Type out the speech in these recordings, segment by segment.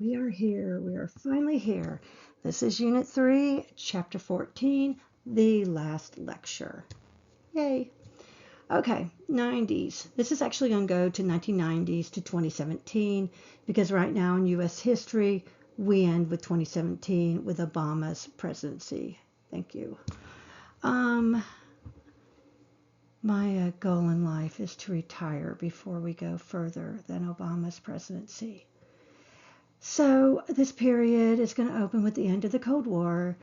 We are here. We are finally here. This is Unit 3, Chapter 14, the last lecture. Yay. Okay, 90s. This is actually going to go to 1990s to 2017 because right now in U.S. history, we end with 2017 with Obama's presidency. Thank you. My goal in life is to retire before we go further than Obama's presidency. So this period is going to open with the end of the Cold War.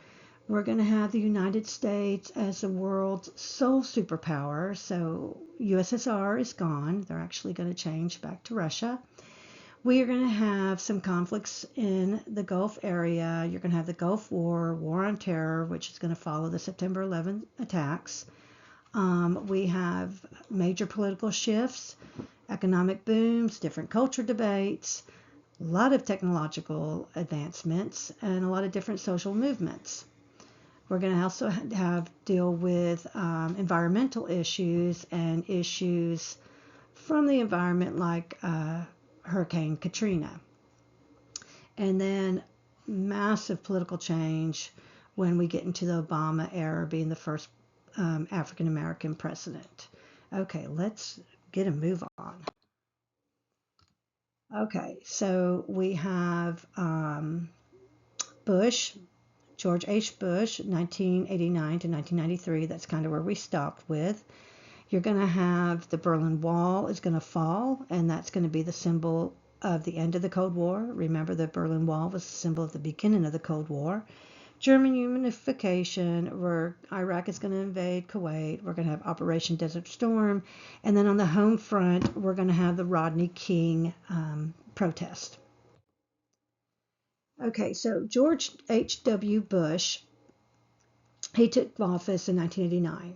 We're going to have the United States as the world's sole superpower. So USSR is gone. They're actually going to change back to Russia. We are going to have some conflicts in the Gulf area. You're going to have the Gulf War, War on Terror, which is going to follow the September 11th attacks. We have major political shifts, economic booms, different culture debates, a lot of technological advancements, and a lot of different social movements. We're going to also deal with environmental issues and issues from the environment like Hurricane Katrina. And then massive political change when we get into the Obama era, being the first African-American president. Okay, let's get a move on. Okay, so we have Bush, George H. Bush, 1989 to 1993. That's kind of where we stopped with. You're going to have the Berlin Wall is going to fall, and that's going to be the symbol of the end of the Cold War. Remember, the Berlin Wall was the symbol of the beginning of the Cold War. German unification, where Iraq is going to invade Kuwait. We're going to have Operation Desert Storm. And then on the home front, we're going to have the Rodney King protest. Okay, so George H.W. Bush, he took office in 1989.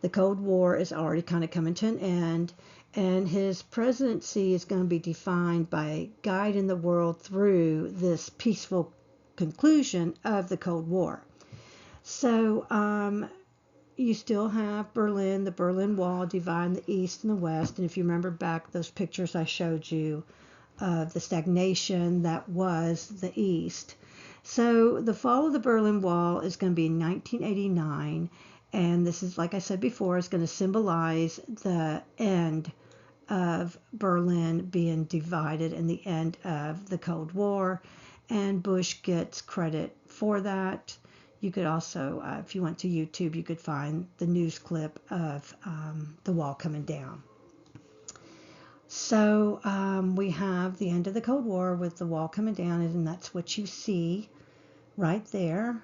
The Cold War is already kind of coming to an end, and his presidency is going to be defined by guiding the world through this peaceful conclusion of the Cold War. So you still have Berlin, the Berlin Wall dividing the East and the West. And if you remember back those pictures I showed you of the stagnation that was the East. So the fall of the Berlin Wall is going to be in 1989. And this is, like I said before, is going to symbolize the end of Berlin being divided and the end of the Cold War. And Bush gets credit for that. You could also, if you went to YouTube, you could find the news clip of the wall coming down. So we have the end of the Cold War with the wall coming down, and that's what you see right there.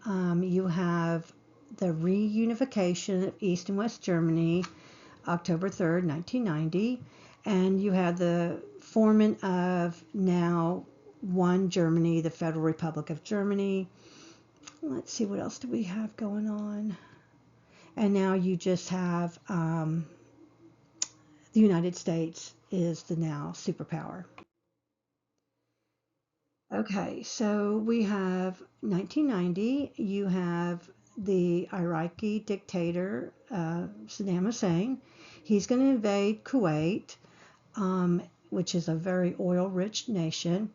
You have the reunification of East and West Germany, October 3rd, 1990. And you have the forming of now one Germany, the Federal Republic of Germany. Let's see, what else do we have going on? And now you just have the United States is the now superpower. Okay, so we have 1990. You have the Iraqi dictator, Saddam Hussein. He's going to invade Kuwait, which is a very oil-rich nation.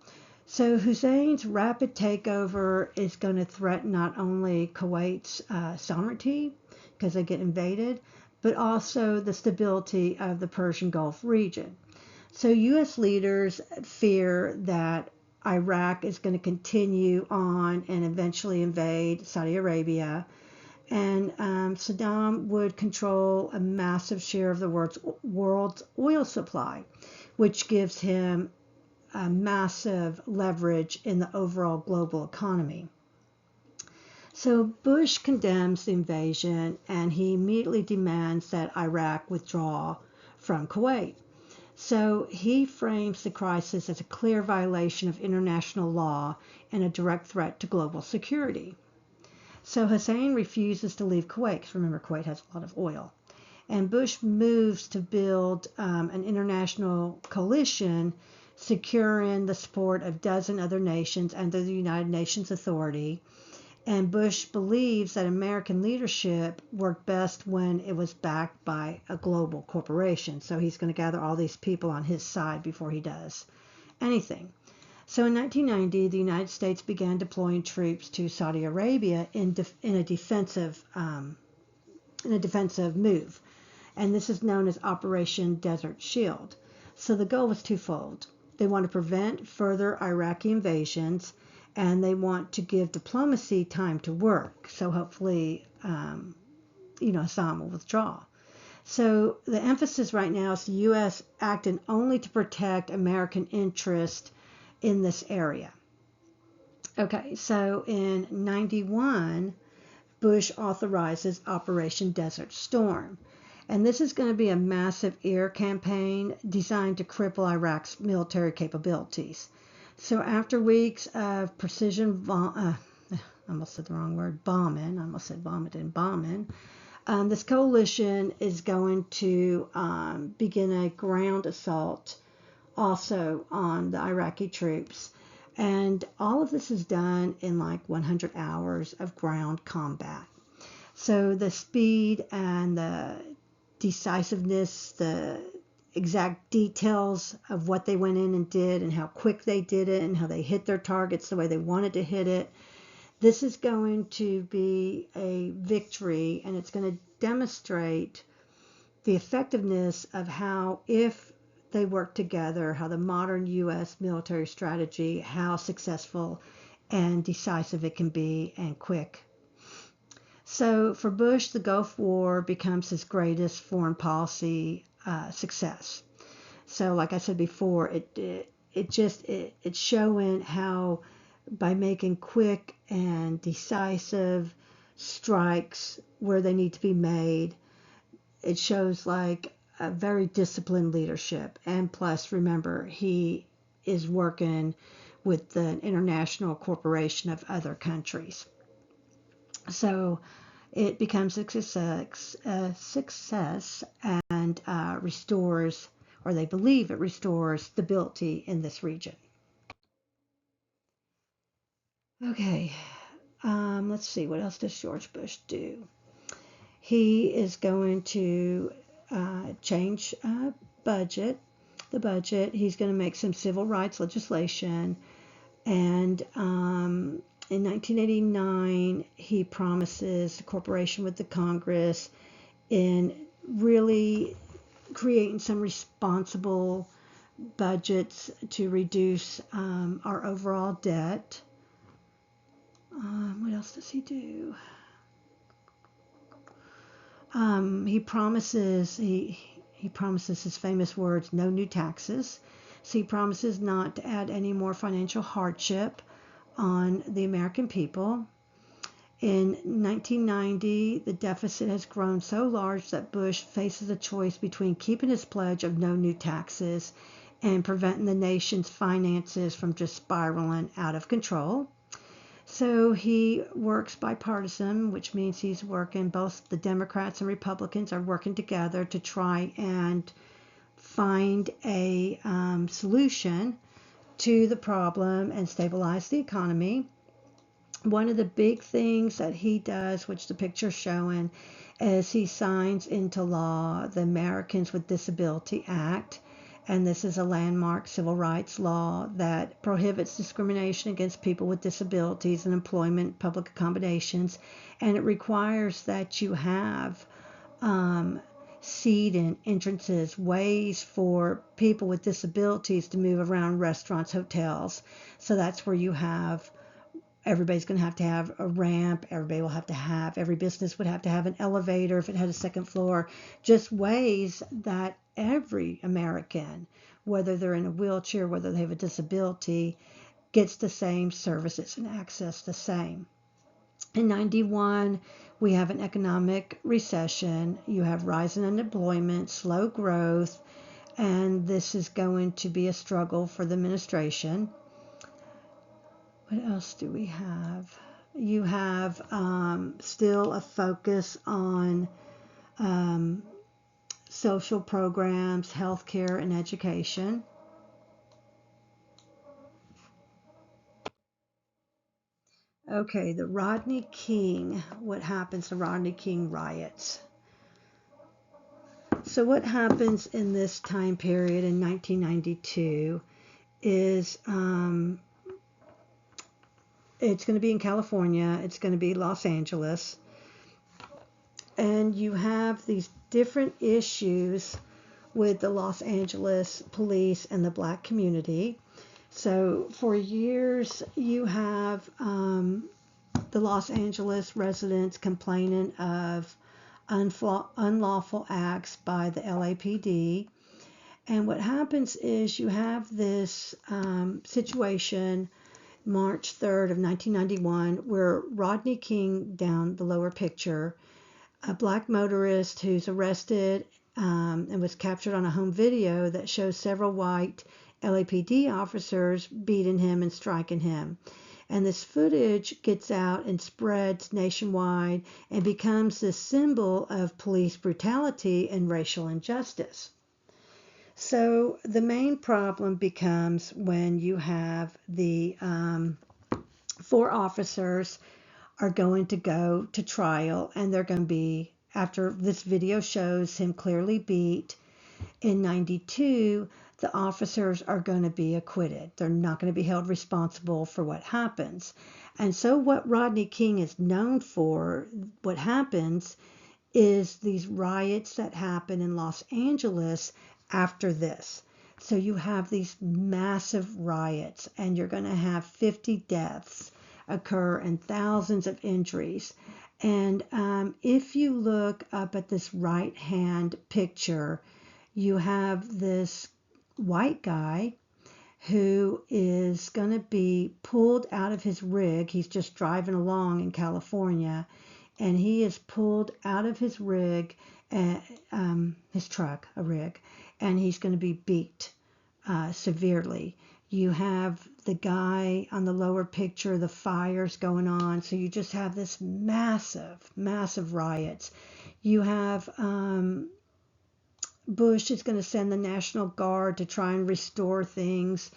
So Hussein's rapid takeover is going to threaten not only Kuwait's sovereignty, because they get invaded, but also the stability of the Persian Gulf region. So U.S. leaders fear that Iraq is going to continue on and eventually invade Saudi Arabia, and Saddam would control a massive share of the world's oil supply, which gives him a massive leverage in the overall global economy. So Bush condemns the invasion, and he immediately demands that Iraq withdraw from Kuwait. So he frames the crisis as a clear violation of international law and a direct threat to global security. So Hussein refuses to leave Kuwait, because remember, Kuwait has a lot of oil. And Bush moves to build an international coalition securing the support of a dozen other nations under the United Nations Authority. And Bush believes that American leadership worked best when it was backed by a global corporation. So he's going to gather all these people on his side before he does anything. So in 1990, the United States began deploying troops to Saudi Arabia in a defensive move, and this is known as Operation Desert Shield. So the goal was twofold. They want to prevent further Iraqi invasions, and they want to give diplomacy time to work. So hopefully, Assad will withdraw. So the emphasis right now is the U.S. acting only to protect American interest in this area. Okay, so in 91, Bush authorizes Operation Desert Storm. And this is going to be a massive air campaign designed to cripple Iraq's military capabilities. So after weeks of precision I almost said the wrong word, bombing. I almost said vomiting, bombing. This coalition is going to begin a ground assault also on the Iraqi troops. And all of this is done in like 100 hours of ground combat. So the speed and the decisiveness, the exact details of what they went in and did and how quick they did it and how they hit their targets the way they wanted to hit it. This is going to be a victory, and it's going to demonstrate the effectiveness of how, if they work together, how the modern U.S. military strategy, how successful and decisive it can be and quick. So for Bush, the Gulf War becomes his greatest foreign policy success. So like I said before, it's showing how by making quick and decisive strikes where they need to be made, it shows like a very disciplined leadership. And plus, remember, he is working with the international corporation of other countries. So it becomes a success and restores, or they believe it restores, stability in this region. Okay, let's see, what else does George Bush do? He is going to change the budget. He's going to make some civil rights legislation, and in 1989, he promises cooperation with the Congress in really creating some responsible budgets to reduce our overall debt. What else does he do? He promises his famous words, no new taxes. So he promises not to add any more financial hardship on the American people. In 1990, the deficit has grown so large that Bush faces a choice between keeping his pledge of no new taxes and preventing the nation's finances from just spiraling out of control. So he works bipartisan, which means he's working, both the Democrats and Republicans are working together to try and find a solution to the problem and stabilize the economy. One of the big things that he does, which the picture's showing, is he signs into law the Americans with Disability Act. And this is a landmark civil rights law that prohibits discrimination against people with disabilities in employment, public accommodations, and it requires that you have seating, entrances, ways for people with disabilities to move around restaurants, hotels. So that's where you have, everybody's going to have a ramp. Every business would have to have an elevator if it had a second floor. Just ways that every American, whether they're in a wheelchair, whether they have a disability, gets the same services and access the same. In 91, we have an economic recession. You have rising unemployment, slow growth, and this is going to be a struggle for the administration. What else do we have? You have still a focus on social programs, healthcare, and education. Okay, the Rodney King. What happens to Rodney King riots? So what happens in this time period in 1992 is it's going to be in California. It's going to be Los Angeles. And you have these different issues with the Los Angeles police and the black community. So for years, you have the Los Angeles residents complaining of unlawful acts by the LAPD. And what happens is you have this situation, March 3rd of 1991, where Rodney King, down the lower picture, a black motorist who's arrested and was captured on a home video that shows several white LAPD officers beating him and striking him. And this footage gets out and spreads nationwide and becomes this symbol of police brutality and racial injustice. So the main problem becomes when you have the 4 officers are going to go to trial, and they're going to be, after this video shows him clearly beat in 92, the officers are going to be acquitted. They're not going to be held responsible for what happens. And so what Rodney King is known for, what happens is these riots that happen in Los Angeles after this. So you have these massive riots, and you're going to have 50 deaths occur and thousands of injuries. And if you look up at this right hand picture, you have this white guy who is going to be pulled out of his rig. He's just driving along in California, and he is pulled out of his rig, his truck, a rig, and he's going to be beat severely. You have the guy on the lower picture, the fires going on. So you just have this massive riots. You have Bush is going to send the National Guard to try and restore things.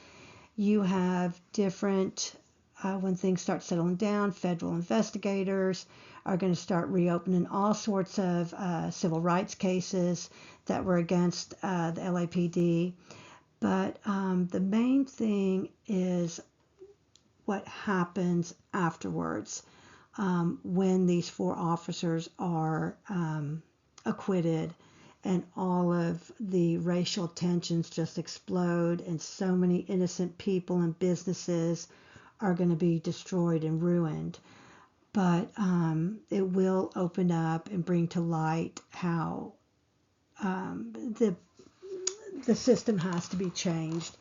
You have different, when things start settling down, federal investigators are going to start reopening all sorts of civil rights cases that were against the LAPD. But the main thing is what happens afterwards when these 4 officers are acquitted, and all of the racial tensions just explode, and so many innocent people and businesses are going to be destroyed and ruined. But it will open up and bring to light how the system has to be changed.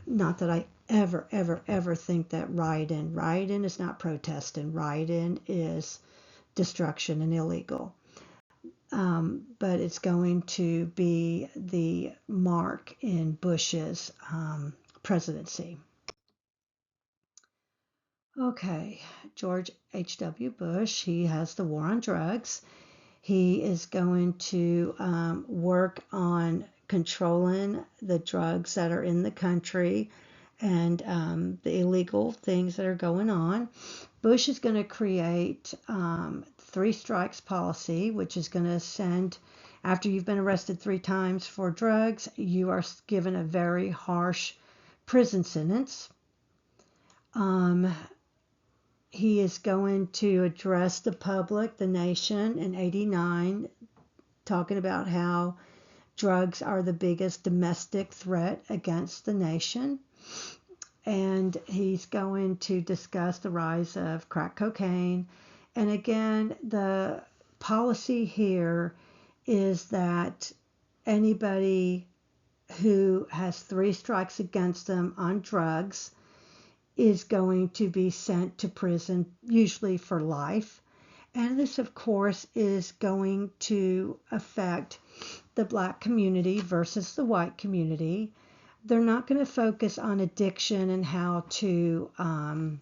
Not that I ever think that rioting is not protesting. Rioting is destruction and illegal. But it's going to be the mark in Bush's presidency. Okay, George H.W. Bush, he has the war on drugs. He is going to work on controlling the drugs that are in the country and the illegal things that are going on. Bush is going to create 3 strikes policy, which is going to send, after you've been arrested 3 times for drugs, you are given a very harsh prison sentence. He is going to address the public, the nation, in '89, talking about how drugs are the biggest domestic threat against the nation. And he's going to discuss the rise of crack cocaine. And again, the policy here is that anybody who has 3 strikes against them on drugs is going to be sent to prison, usually for life. And this, of course, is going to affect the black community versus the white community. They're not going to focus on addiction and how to, how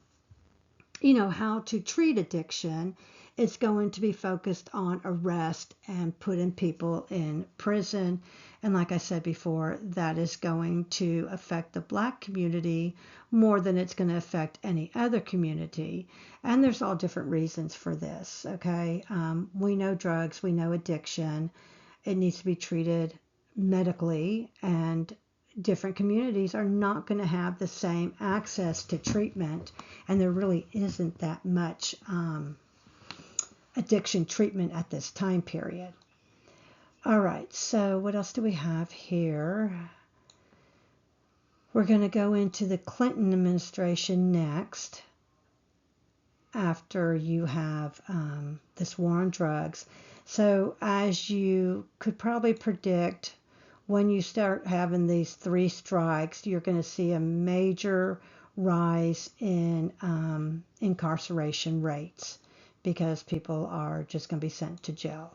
to treat addiction. It's going to be focused on arrest and putting people in prison. And like I said before, that is going to affect the black community more than it's going to affect any other community. And there's all different reasons for this, okay? We know drugs, we know addiction. It needs to be treated medically and different communities are not going to have the same access to treatment, and there really isn't that much addiction treatment at this time period. All right, so what else do we have here? We're going to go into the Clinton administration next, after you have this war on drugs. So as you could probably predict, when you start having these 3 strikes, you're going to see a major rise in incarceration rates, because people are just going to be sent to jail,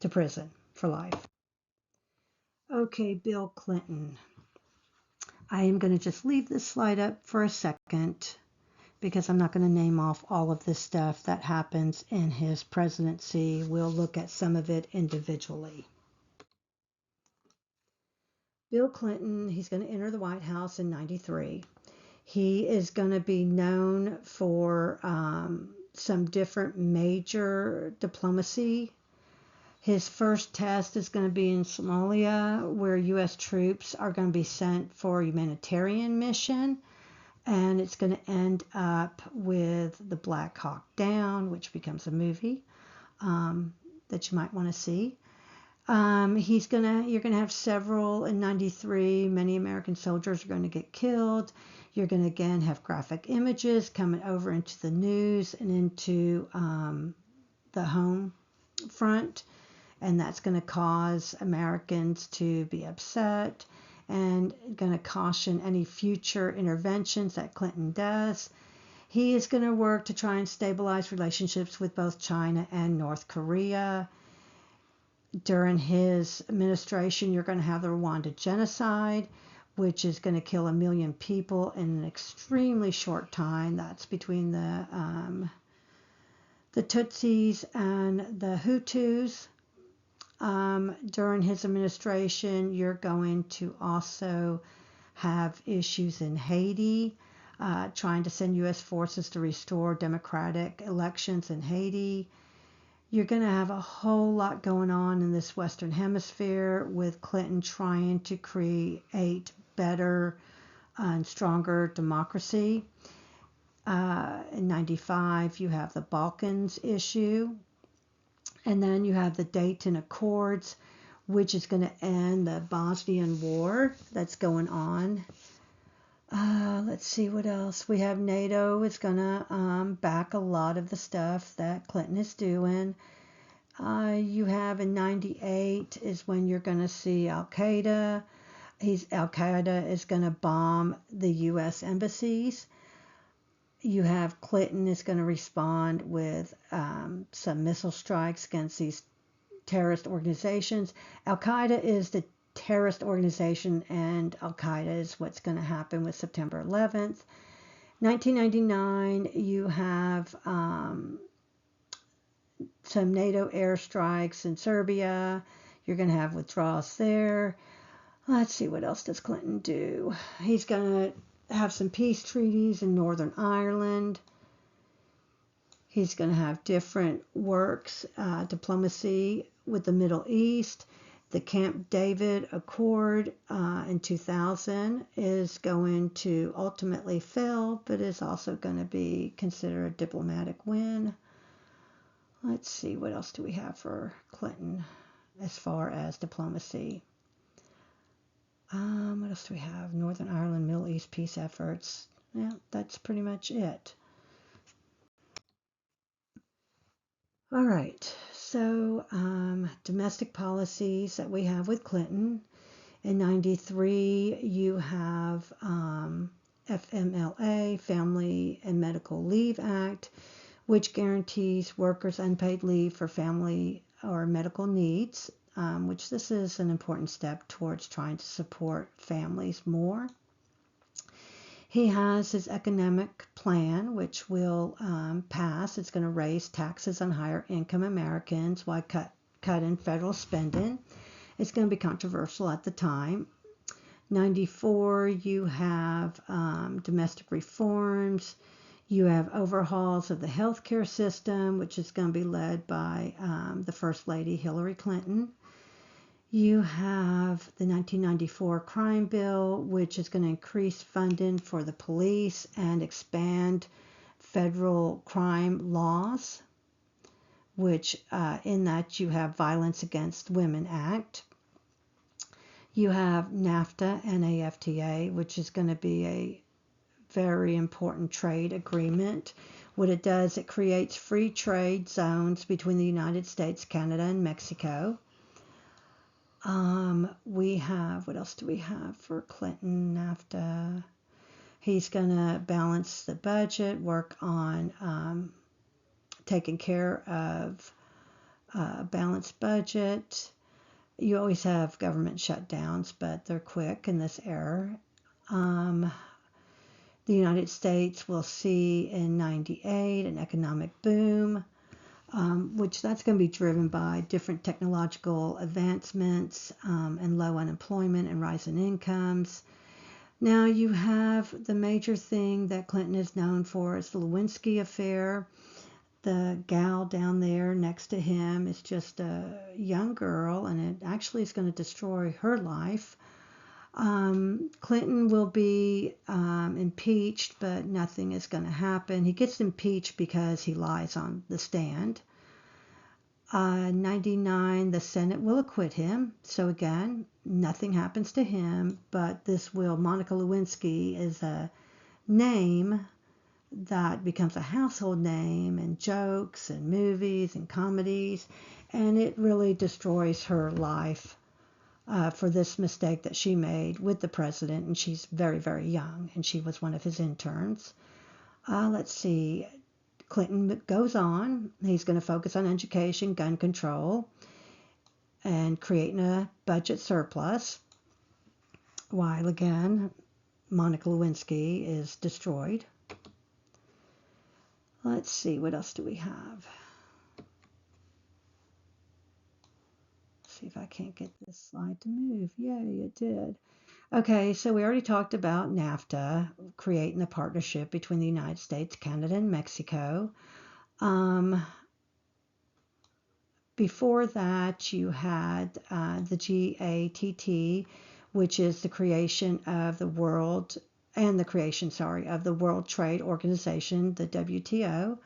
to prison for life. Okay, Bill Clinton. I am going to just leave this slide up for a second, because I'm not going to name off all of this stuff that happens in his presidency. We'll look at some of it individually. Bill Clinton, he's going to enter the White House in '93. He is going to be known for some different major diplomacy. His first test is going to be in Somalia, where U.S. troops are going to be sent for a humanitarian mission. And it's going to end up with the Black Hawk Down, which becomes a movie that you might want to see. You're going to have several in '93. Many American soldiers are going to get killed. You're going to again have graphic images coming over into the news and into the home front, and that's going to cause Americans to be upset, and going to caution any future interventions that Clinton does. He is going to work to try and stabilize relationships with both China and North Korea. During his administration, you're going to have the Rwanda genocide, which is going to kill 1 million people in an extremely short time. That's between the Tutsis and the Hutus. During his administration, you're going to also have issues in Haiti, trying to send U.S. forces to restore democratic elections in Haiti. You're going to have a whole lot going on in this Western Hemisphere, with Clinton trying to create better and stronger democracy. In '95, you have the Balkans issue. And then you have the Dayton Accords, which is going to end the Bosnian War that's going on. Let's see what else. We have NATO is going to back a lot of the stuff that Clinton is doing. You have in '98 is when you're going to see Al-Qaeda. Al-Qaeda is going to bomb the U.S. embassies. You have Clinton is going to respond with some missile strikes against these terrorist organizations. Al-Qaeda is the terrorist organization, and Al-Qaeda is what's going to happen with September 11th. 1999, you have some NATO airstrikes in Serbia. You're going to have withdrawals there. Let's see, what else does Clinton do? He's going to have some peace treaties in Northern Ireland. He's going to have different works, diplomacy with the Middle East. The Camp David Accord in 2000 is going to ultimately fail, but is also going to be considered a diplomatic win. Let's see, what else do we have for Clinton as far as diplomacy? What else do we have? Northern Ireland, Middle East peace efforts. Yeah, that's pretty much it. All right, so domestic policies that we have with Clinton. In '93, you have FMLA, Family and Medical Leave Act, which guarantees workers unpaid leave for family or medical needs, which this is an important step towards trying to support families more. He has his economic plan, which will pass. It's going to raise taxes on higher income Americans while cut in federal spending. It's going to be controversial at the time. '94, you have domestic reforms. You have overhauls of the healthcare system, which is going to be led by the First Lady Hillary Clinton. You have the 1994 crime bill, which is going to increase funding for the police and expand federal crime laws, which in that you have Violence Against Women Act. You have NAFTA and AFTA, which is going to be a very important trade agreement. What it does, it creates free trade zones between the United States, Canada, and Mexico. We have, what else do we have for Clinton, NAFTA? He's going to balance the budget, work on taking care of balanced budget. You always have government shutdowns, but they're quick in this era. The United States will see in 98 an economic boom, which that's going to be driven by different technological advancements and low unemployment and rising incomes. Now you have the major thing that Clinton is known for is the Lewinsky affair. The gal down there next to him is just a young girl, and it actually is going to destroy her life. Clinton will be impeached, but nothing is going to happen. He gets impeached because he lies on the stand. 99, the Senate will acquit him. So again, nothing happens to him, but this will, Monica Lewinsky is a name that becomes a household name in jokes and movies and comedies, and it really destroys her life for this mistake that she made with the president, and she's very, very young, and she was one of his interns. Let's see, Clinton goes on. He's going to focus on education, gun control, and creating a budget surplus, while again, Monica Lewinsky is destroyed. Let's see, what else do we have? See if I can't get this slide to move. Yay, it did. Okay, so we already talked about NAFTA, creating the partnership between the United States, Canada, and Mexico. Before that, you had the GATT, which is the creation of the world, and the creation, of the World Trade Organization, the WTO.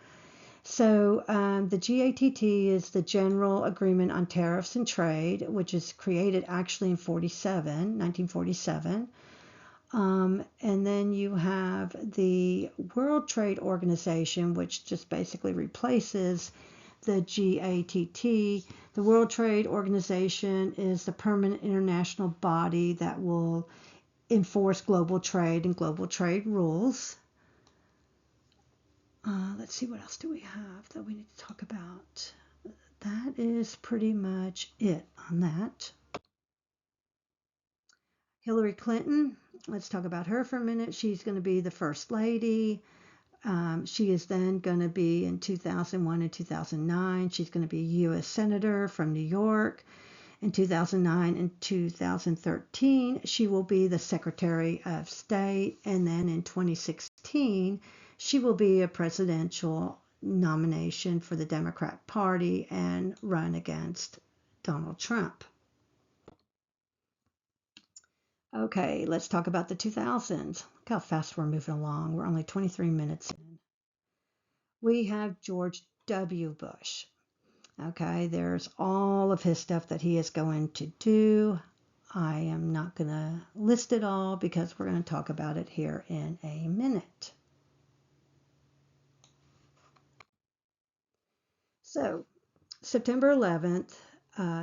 So the GATT is the General Agreement on Tariffs and Trade, which is created actually in 1947. And then you have the World Trade Organization, which just basically replaces the GATT. The World Trade Organization is the permanent international body that will enforce global trade and global trade rules. Let's see, what else do we have that we need to talk about? That is pretty much it on that. Hillary Clinton, let's talk about her for a minute. She's going to be the First Lady. She is then going to be in 2001 and 2009. She's going to be a U.S. Senator from New York. In 2009 and 2013, she will be the Secretary of State. And then in 2016, she will be a presidential nomination for the Democrat Party and run against Donald Trump. Okay, let's talk about the 2000s. Look how fast we're moving along. We're only 23 minutes in. We have George W. Bush. Okay, there's all of his stuff that he is going to do. I am not going to list it all because we're going to talk about it here in a minute. So, September 11th,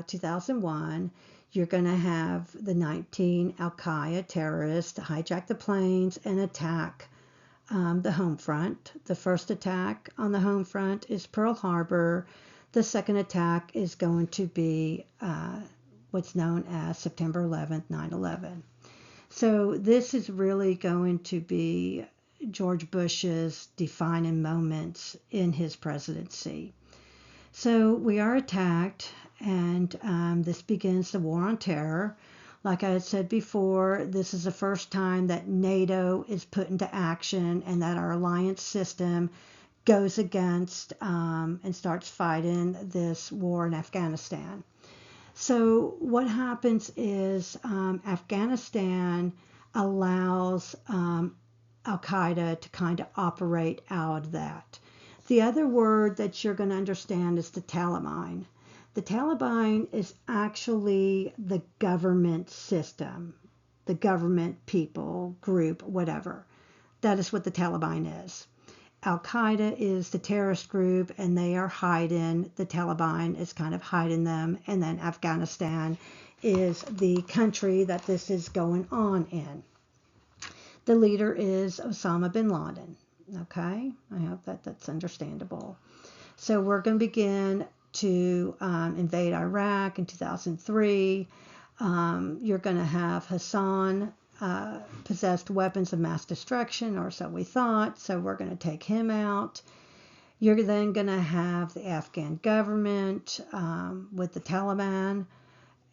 2001, you're going to have the 19 Al-Qaeda terrorists hijack the planes and attack the home front. The first attack on the home front is Pearl Harbor. The second attack is going to be what's known as September 11th, 9/11. So this is really going to be George Bush's defining moments in his presidency. So we are attacked, and this begins the war on terror. Like I had said before, this is the first time that NATO is put into action and that our alliance system goes against and starts fighting this war in Afghanistan. So what happens is Afghanistan allows Al-Qaeda to kind of operate out of that. The other word that you're going to understand is the Taliban. The Taliban is actually the government system, the government people, group, whatever. That is what the Taliban is. Al-Qaeda is the terrorist group, and they are hiding. The Taliban is kind of hiding them. And then Afghanistan is the country that this is going on in. The leader is Osama bin Laden. Okay, I hope that that's understandable. So we're going to begin to invade Iraq in 2003. You're going to have Hassan possessed weapons of mass destruction, or so we thought, so we're going to take him out. You're then going to have the Afghan government with the Taliban,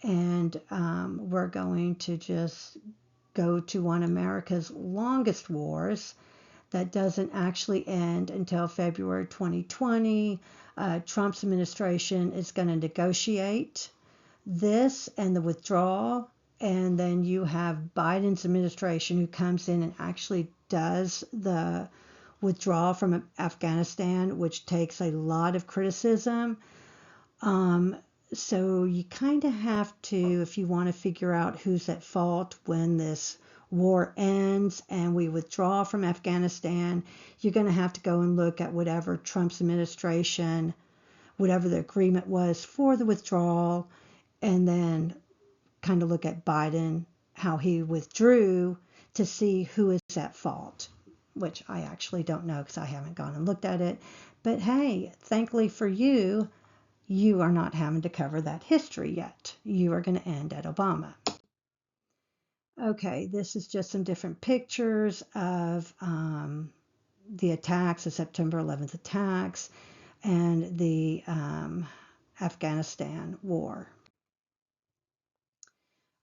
and we're going to just go to one of America's longest wars that doesn't actually end until February 2020. Trump's administration is going to negotiate this and the withdrawal, and then you have Biden's administration who comes in and actually does the withdrawal from Afghanistan, which takes a lot of criticism. So you kind of have to, if you want to figure out who's at fault when this war ends and we withdraw from Afghanistan, you're going to have to go and look at whatever Trump's administration, whatever the agreement was for the withdrawal, and then kind of look at Biden, how he withdrew, to see who is at fault, which I actually don't know because I haven't gone and looked at it. But hey, thankfully for you, you are not having to cover that history yet. You are going to end at Obama. Okay, this is just some different pictures of the attacks, the September 11th attacks, and the Afghanistan war.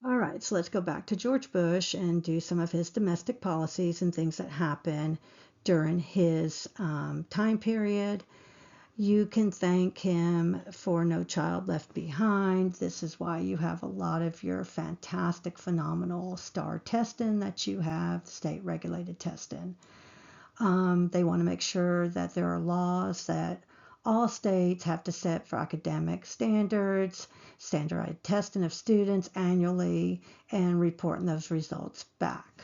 All right, so let's go back to George Bush and do some of his domestic policies and things that happened during his time period. You can thank him for No Child Left Behind. This is why you have a lot of your fantastic, phenomenal STAR testing that you have, state regulated testing. They want to make sure that there are laws that all states have to set for academic standards, standardized testing of students annually, and reporting those results back.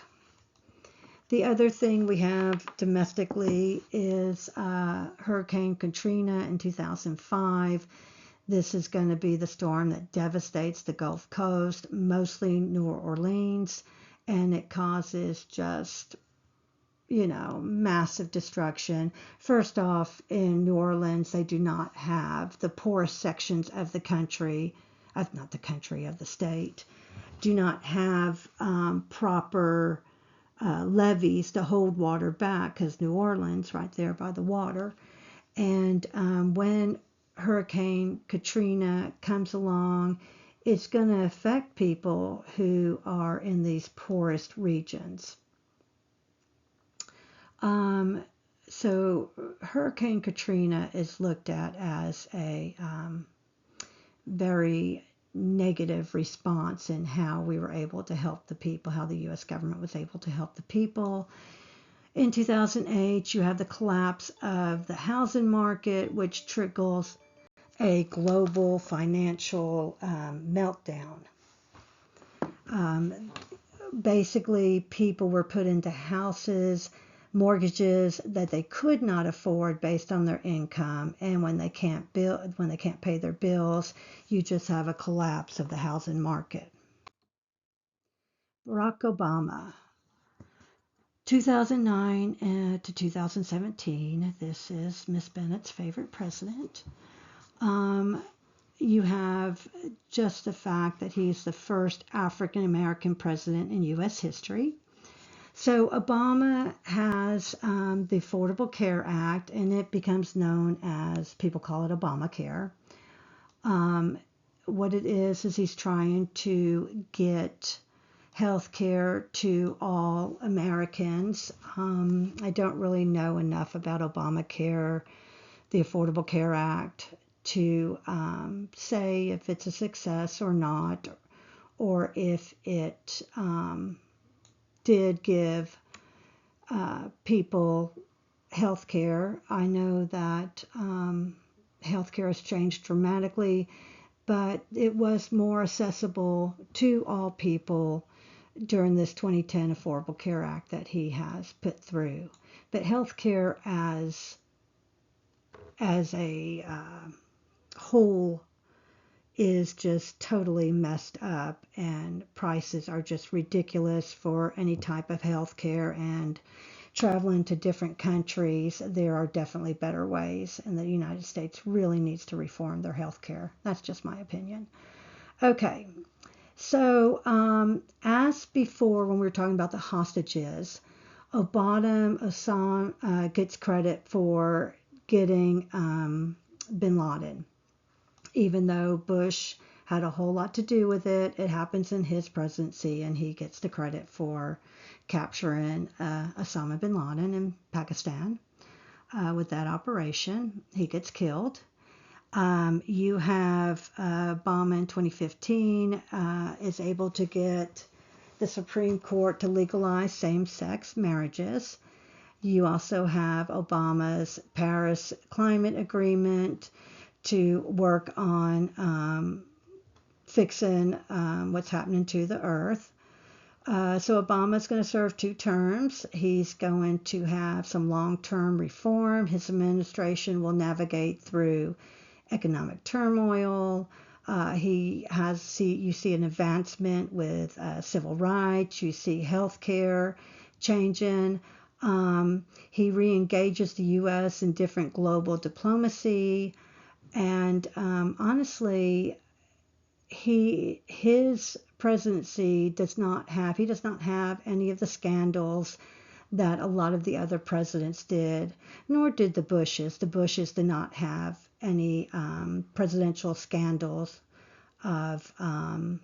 The other thing we have domestically is Hurricane Katrina in 2005. This is going to be the storm that devastates the Gulf Coast, mostly New Orleans, and it causes just, massive destruction. First off, in New Orleans, they do not have the poorest sections of the country, of the state, do not have proper levees to hold water back, because New Orleans, right there by the water. And when Hurricane Katrina comes along, it's going to affect people who are in these poorest regions. So Hurricane Katrina is looked at as a very negative response in how we were able to help the people, how the U.S. government was able to help the people. In 2008, you have the collapse of the housing market, which triggers a global financial meltdown. Basically, people were put into houses, mortgages that they could not afford based on their income, and when they can't pay their bills, you just have a collapse of the housing market. Barack Obama, 2009 to 2017. This is Miss Bennett's favorite president. You have just the fact that he's the first African American president in U.S. history. So Obama has the Affordable Care Act, and it becomes known as, people call it Obamacare. What it is he's trying to get health care to all Americans. I don't really know enough about Obamacare, the Affordable Care Act, to say if it's a success or not, or if it did give people health care. I know that health care has changed dramatically, but it was more accessible to all people during this 2010 Affordable Care Act that he has put through. But health care as a whole is just totally messed up, and prices are just ridiculous for any type of health care. And traveling to different countries, there are definitely better ways, and the United States really needs to reform their health care. That's just my opinion. Okay, so as before, when we were talking about the hostages, Assam gets credit for getting bin Laden. Even though Bush had a whole lot to do with it, it happens in his presidency, and he gets the credit for capturing Osama bin Laden in Pakistan with that operation. He gets killed. You have Obama in 2015 is able to get the Supreme Court to legalize same-sex marriages. You also have Obama's Paris Climate Agreement to work on fixing what's happening to the earth. So Obama's going to serve 2 terms. He's going to have some long-term reform. His administration will navigate through economic turmoil. You see an advancement with civil rights. You see health care changing. He re-engages the U.S. in different global diplomacy. And honestly, his presidency does not have any of the scandals that a lot of the other presidents did, nor did the Bushes. The Bushes did not have any presidential scandals of, well,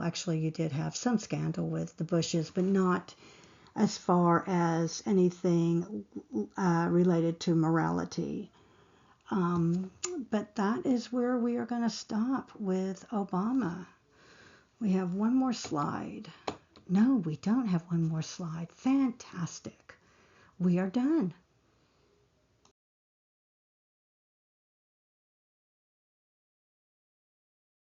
actually you did have some scandal with the Bushes, but not as far as anything related to morality. But that is where we are going to stop with Obama. We have one more slide. No, we don't have one more slide. Fantastic. We are done.